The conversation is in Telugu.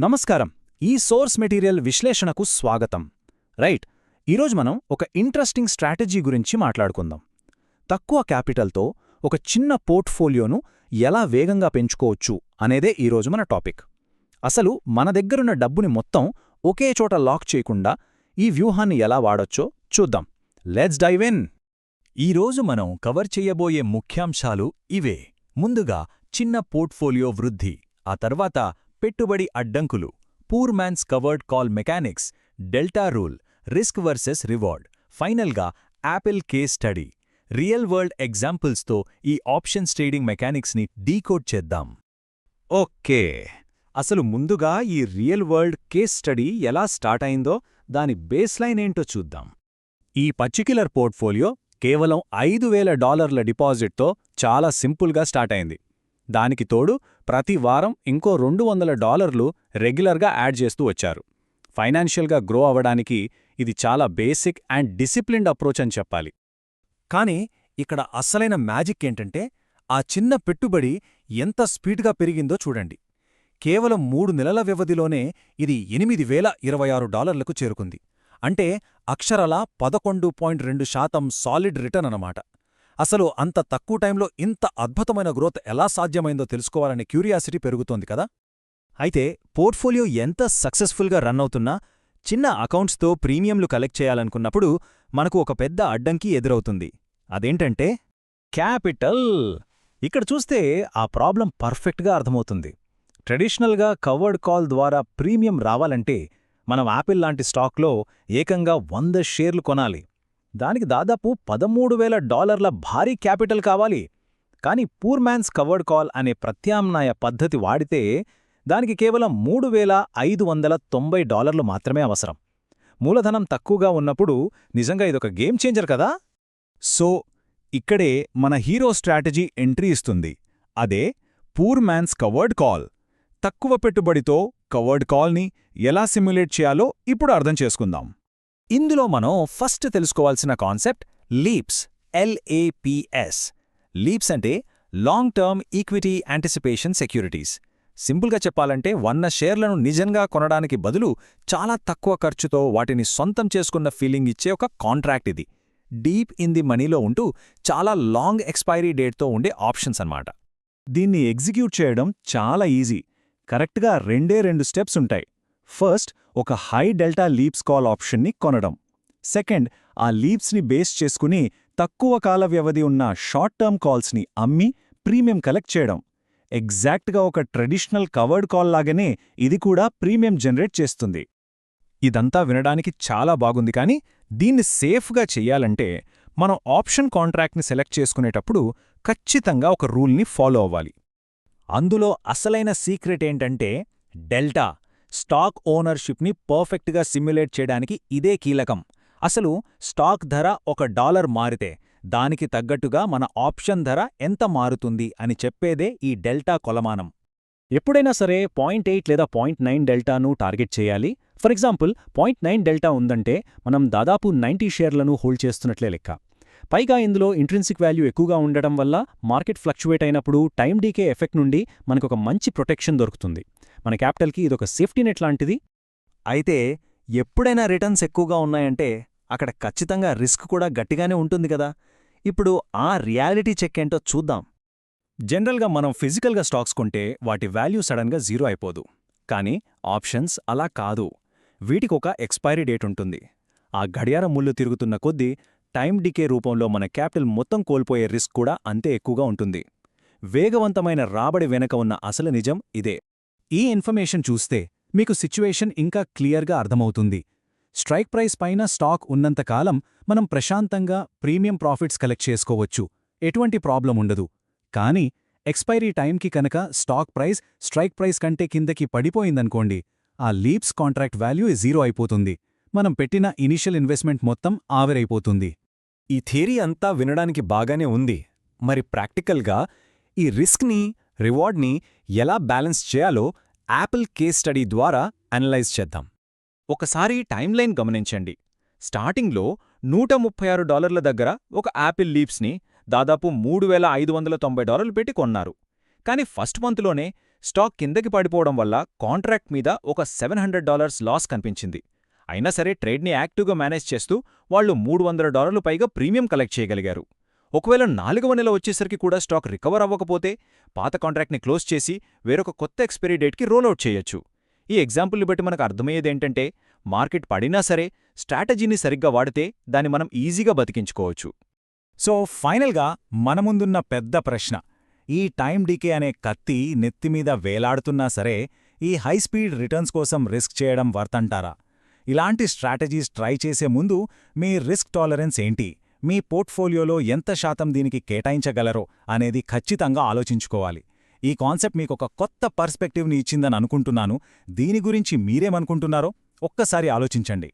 నమస్కారం. ఈ సోర్స్ మెటీరియల్ విశ్లేషణకు స్వాగతం. రైట్, ఈరోజు మనం ఒక ఇంట్రెస్టింగ్ స్ట్రాటజీ గురించి మాట్లాడుకుందాం. తక్కువ క్యాపిటల్తో ఒక చిన్న పోర్ట్ఫోలియోను ఎలా వేగంగా పెంచుకోవచ్చు అనేదే ఈరోజు మన టాపిక్. అసలు మన దగ్గరున్న డబ్బుని మొత్తం ఒకే చోట లాక్ చేయకుండా ఈ వ్యూహాన్ని ఎలా వాడొచ్చో చూద్దాం. Let's dive in. ఈరోజు మనం కవర్ చెయ్యబోయే ముఖ్యాంశాలు ఇవే. ముందుగా చిన్న పోర్ట్ఫోలియో వృద్ధి, ఆ తర్వాత పెట్టుబడి అడ్డంకులు, poor man's covered call mechanics, delta rule, risk versus reward, ఫైనల్గా Apple case study. Real world ఎగ్జాంపుల్స్తో ఈ ఆప్షన్స్ ట్రేడింగ్ మెకానిక్స్ని డీకోడ్ చేద్దాం. ఓకే, అసలు ముందుగా ఈ రియల్ వరల్డ్ కేస్ స్టడీ ఎలా స్టార్ట్ అయిందో దాని బేస్లైన్ ఏంటో చూద్దాం. ఈ పర్టిక్యులర్ పోర్ట్ఫోలియో కేవలం $5,000 డిపాజిట్తో చాలా సింపుల్గా స్టార్ట్ అయింది. దానికి తోడు ప్రతి వారం ఇంకో $200 రెగ్యులర్గా యాడ్ చేస్తూ వచ్చారు. ఫైనాన్షియల్గా గ్రో అవ్వడానికి ఇది చాలా బేసిక్ అండ్ డిసిప్లిన్డ్ అప్రోచ్ అని చెప్పాలి. కానీ ఇక్కడ అస్సలైన మ్యాజిక్ ఏంటంటే ఆ చిన్న పెట్టుబడి ఎంత స్పీడ్గా పెరిగిందో చూడండి. కేవలం 3 నెలల వ్యవధిలోనే ఇది $8,026కు చేరుకుంది. అంటే అక్షరాలా 11.2% సాలిడ్ రిటర్న్ అన్నమాట. అసలు అంత తక్కువ టైంలో ఇంత అద్భుతమైన గ్రోత్ ఎలా సాధ్యమైందో తెలుసుకోవాలనే క్యూరియాసిటీ పెరుగుతోంది కదా. అయితే పోర్ట్ఫోలియో ఎంత సక్సెస్ఫుల్గా రన్ అవుతున్నా చిన్న అకౌంట్స్తో ప్రీమియంలు కలెక్ట్ చేయాలనుకున్నప్పుడు మనకు ఒక పెద్ద అడ్డంకి ఎదురవుతుంది. అదేంటంటే క్యాపిటల్. ఇక్కడ చూస్తే ఆ ప్రాబ్లం పర్ఫెక్ట్గా అర్థమవుతుంది. ట్రెడిషనల్గా కవర్డ్ కాల్ ద్వారా ప్రీమియం రావాలంటే మనం యాపిల్ లాంటి స్టాక్లో ఏకంగా 100 షేర్లు కొనాలి. దానికి దాదాపు $13,000 భారీ క్యాపిటల్ కావాలి. కానీ పూర్ మ్యాన్స్ కవర్డ్ కాల్ అనే ప్రత్యామ్నాయ పద్ధతి వాడితే దానికి కేవలం $3,590 మాత్రమే అవసరం. మూలధనం తక్కువగా ఉన్నప్పుడు నిజంగా ఇదొక గేమ్ చేంజర్ కదా. సో ఇక్కడే మన హీరో స్ట్రాటజీ ఎంట్రీ ఇస్తుంది. అదే పూర్ మ్యాన్స్ కవర్డ్ కాల్. తక్కువ పెట్టుబడితో కవర్డ్ కాల్ని ఎలా సిమ్యులేట్ చేయాలో ఇప్పుడు అర్థం చేసుకుందాం. ఇందులో మనం ఫస్ట్ తెలుసుకోవాల్సిన కాన్సెప్ట్ లీప్స్, LAPS. లీప్స్ అంటే long term equity anticipation securities. సింపుల్గా చెప్పాలంటే 100 షేర్లను నిజంగా కొనడానికి బదులు చాలా తక్కువ ఖర్చుతో వాటిని సొంతం చేసుకున్న ఫీలింగ్ ఇచ్చే ఒక కాంట్రాక్ట్ ఇది. డీప్ ఇన్ ది మనీలో ఉంటూ చాలా లాంగ్ ఎక్స్పైరీ డేట్తో ఉండే ఆప్షన్స్ అన్నమాట. దీన్ని ఎగ్జిక్యూట్ చేయడం చాలా ఈజీ. కరెక్ట్గా 2 స్టెప్స్ ఉంటాయి. ఫస్ట్, ఒక హై డెల్టా లీప్స్ కాల్ ఆప్షన్ని కొనడం. సెకండ్, ఆ లీప్స్ని బేస్ చేసుకుని తక్కువ కాల వ్యవధి ఉన్న షార్ట్ టర్మ్ కాల్స్ని అమ్మి ప్రీమియం కలెక్ట్ చేయడం. ఎగ్జాక్ట్గా ఒక ట్రెడిషనల్ కవర్డ్ కాల్ లాగానే ఇది కూడా ప్రీమియం జనరేట్ చేస్తుంది. ఇదంతా వినడానికి చాలా బాగుంది, కానీ దీన్ని సేఫ్గా చెయ్యాలంటే మనం ఆప్షన్ కాంట్రాక్ట్ని సెలెక్ట్ చేసుకునేటప్పుడు ఖచ్చితంగా ఒక రూల్ని ఫాలో అవ్వాలి. అందులో అసలైన సీక్రెట్ ఏంటంటే డెల్టా. స్టాక్ ఓనర్షిప్ని పర్ఫెక్ట్గా సిమ్యులేట్ చేయడానికి ఇదే కీలకం. అసలు స్టాక్ ధర $1 మారితే దానికి తగ్గట్టుగా మన ఆప్షన్ ధర ఎంత మారుతుంది అని చెప్పేదే ఈ డెల్టా కొలమానం. ఎప్పుడైనా సరే 0.8 లేదా 0.9 డెల్టాను టార్గెట్ చేయాలి. ఫర్ ఎగ్జాంపుల్ 0.9 డెల్టా ఉందంటే మనం దాదాపు 90 షేర్లను హోల్డ్ చేస్తున్నట్లే లెక్క. పైగా ఇందులో ఇంట్రిన్సిక్ వాల్యూ ఎక్కువగా ఉండడం వల్ల మార్కెట్ ఫ్లక్చువేట్ అయినప్పుడు టైం డీకే ఎఫెక్ట్ నుండి మనకొక మంచి ప్రొటెక్షన్ దొరుకుతుంది. మన క్యాపిటల్కి ఇదొక సేఫ్టీ నెట్ లాంటిది. అయితే ఎప్పుడైనా రిటర్న్స్ ఎక్కువగా ఉన్నాయంటే అక్కడ ఖచ్చితంగా రిస్క్ కూడా గట్టిగానే ఉంటుంది కదా. ఇప్పుడు ఆ రియాలిటీ చెక్ ఏంటో చూద్దాం. జనరల్గా మనం ఫిజికల్గా స్టాక్స్ కొంటే వాటి వాల్యూ సడన్గా 0 అయిపోదు. కానీ ఆప్షన్స్ అలా కాదు. వీటికొక ఎక్స్పైరీ డేట్ ఉంటుంది. ఆ గడియారం ముళ్ళు తిరుగుతున్న కొద్దీ టైం డికే రూపంలో మన క్యాపిటల్ మొత్తం కోల్పోయే రిస్క్ కూడా అంతే ఎక్కువగా ఉంటుంది. వేగవంతమైన రాబడి వెనక ఉన్న అసలు నిజం ఇదే. ఈ ఇన్ఫర్మేషన్ చూస్తే మీకు సిచ్యువేషన్ ఇంకా క్లియర్గా అర్థమవుతుంది. స్ట్రైక్ ప్రైస్ పైన స్టాక్ ఉన్నంతకాలం మనం ప్రశాంతంగా ప్రీమియం ప్రాఫిట్స్ కలెక్ట్ చేసుకోవచ్చు, ఎటువంటి ప్రాబ్లం ఉండదు. కానీ ఎక్స్పైరీ టైంకి కనుక స్టాక్ ప్రైస్ స్ట్రైక్ ప్రైస్ కంటే కిందకి పడిపోయిందనుకోండి, ఆ లీప్స్ కాంట్రాక్ట్ వాల్యూ 0 అయిపోతుంది. మనం పెట్టిన ఇనిషియల్ ఇన్వెస్ట్మెంట్ మొత్తం ఆవిరైపోతుంది. ఈ థియరీ అంతా వినడానికి బాగానే ఉంది. మరి ప్రాక్టికల్గా ఈ రిస్క్ని, రివార్డ్ని ఎలా బ్యాలెన్స్ చేయాలో యాపిల్ కేస్ స్టడీ ద్వారా అనలైజ్ చేద్దాం. ఒకసారి టైమ్లైన్ గమనించండి. స్టార్టింగ్లో $136 దగ్గర ఒక యాపిల్ లీప్స్ని దాదాపు $3,590 పెట్టి కొన్నారు. కానీ ఫస్ట్ మంత్లోనే స్టాక్ కిందకి పడిపోవడం వల్ల కాంట్రాక్ట్ మీద ఒక $700 లాస్ కనిపించింది. అయినా సరే ట్రేడ్ని యాక్టివ్గా మేనేజ్ చేస్తూ వాళ్ళు $300 పైగా ప్రీమియం కలెక్ట్ చేయగలిగారు. ఒకవేళ 4వ నెల వచ్చేసరికి కూడా స్టాక్ రికవర్ అవ్వకపోతే పాత కాంట్రాక్ట్ని క్లోజ్ చేసి వేరొక కొత్త ఎక్స్పైరీ డేట్కి రోల్అవుట్ చేయొచ్చు. ఈ ఎగ్జాంపుల్ని బట్టి మనకు అర్థమయ్యేదేంటంటే మార్కెట్ పడినా సరే స్ట్రాటజీని సరిగ్గా వాడితే దాన్ని మనం ఈజీగా బతికించుకోవచ్చు. సో ఫైనల్గా మన ముందున్న పెద్ద ప్రశ్న, ఈ టైం డీకే అనే కత్తి నెత్తిమీద వేలాడుతున్నా సరే ఈ హై స్పీడ్ రిటర్న్స్ కోసం రిస్క్ చేయడం వర్తంటారా? ఇలాంటి స్ట్రాటజీస్ ట్రై చేసే ముందు మీ రిస్క్ టాలరెన్స్ ఏంటి, మీ పోర్ట్ఫోలియోలో ఎంత శాతం దీనికి కేటాయించగలరో అనేది ఖచ్చితంగా ఆలోచించుకోవాలి. ఈ కాన్సెప్ట్ మీకొక కొత్త పర్స్పెక్టివ్ని ఇచ్చిందని అనుకుంటున్నాను. దీని గురించి మీరేమనుకుంటున్నారో ఒక్కసారి ఆలోచించండి.